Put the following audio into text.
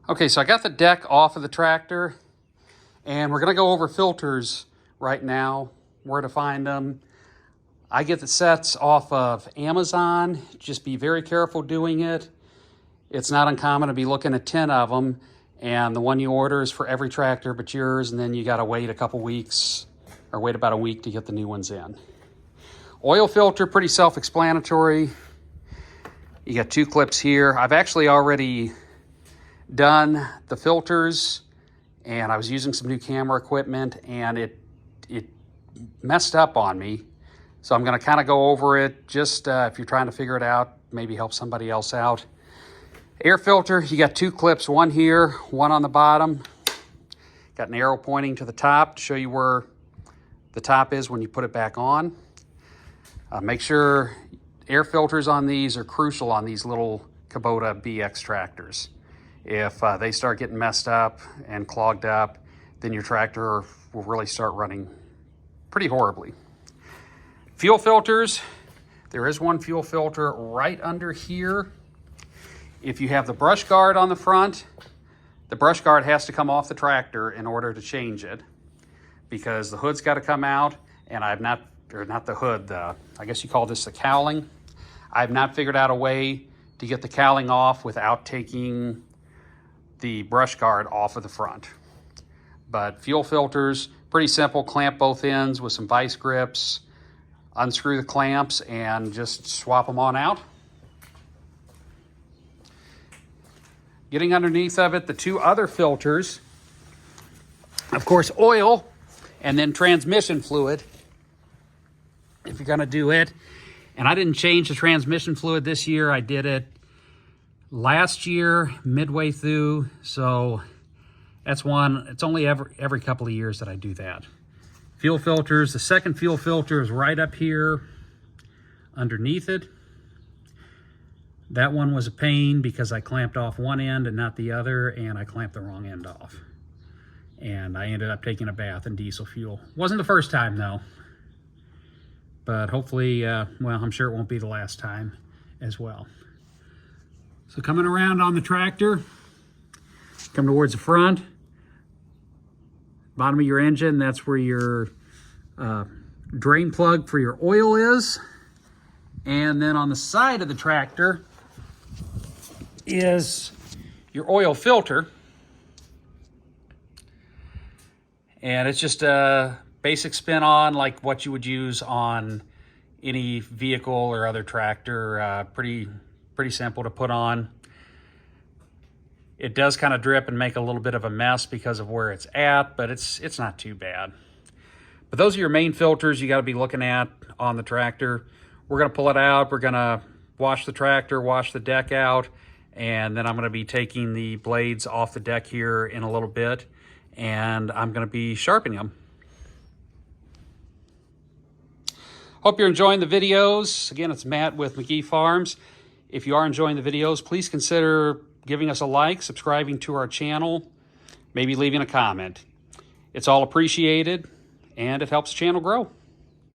Okay, so I got the deck off of the tractor, and we're gonna go over filters right now, where to find them. I get the sets off of Amazon. Just be very careful doing it. It's not uncommon to be looking at 10 of them, and the one you order is for every tractor but yours, and then you gotta wait a couple weeks, or wait about a week to get the new ones in. Oil filter, pretty self-explanatory. You got 2 clips here. I've actually already done the filters, and I was using some new camera equipment, and it messed up on me. So I'm gonna kind of go over it, just if you're trying to figure it out, maybe help somebody else out. Air filter, you got 2 clips, one here, one on the bottom. Got an arrow pointing to the top to show you where the top is when you put it back on. Make sure air filters on these are crucial on these little Kubota BX tractors. If they start getting messed up and clogged up, then your tractor will really start running pretty horribly. Fuel filters, there is one fuel filter right under here. If you have the brush guard on the front, the brush guard has to come off the tractor in order to change it, because the hood's got to come out, and I've not, or not the hood, I guess you call this the cowling. I've not figured out a way to get the cowling off without taking the brush guard off of the front. But fuel filters, pretty simple. Clamp both ends with some vice grips, unscrew the clamps, and just swap them on out. Getting underneath of it, the 2 other filters, of course, oil and then transmission fluid, if you're gonna do it. And I didn't change the transmission fluid this year. I did it last year, midway through. So that's one, it's only every couple of years that I do that. Fuel filters, the second fuel filter is right up here underneath it. That one was a pain because I clamped off one end and not the other, and I clamped the wrong end off. And I ended up taking a bath in diesel fuel. Wasn't the first time though, but hopefully, well, I'm sure it won't be the last time as well. So coming around on the tractor, come towards the front, bottom of your engine, that's where your drain plug for your oil is. And then on the side of the tractor is your oil filter. And it's just a basic spin-on like what you would use on any vehicle or other tractor. Pretty simple to put on. It does kind of drip and make a little bit of a mess because of where it's at, but it's not too bad. But those are your main filters you got to be looking at on the tractor. We're going to pull it out. We're going to wash the tractor, wash the deck out, and then I'm going to be taking the blades off the deck here in a little bit, and I'm going to be sharpening them. Hope you're enjoying the videos. Again, it's Matt with McGee Farms. If you are enjoying the videos, please consider giving us a like, subscribing to our channel, maybe leaving a comment. It's all appreciated, and it helps the channel grow.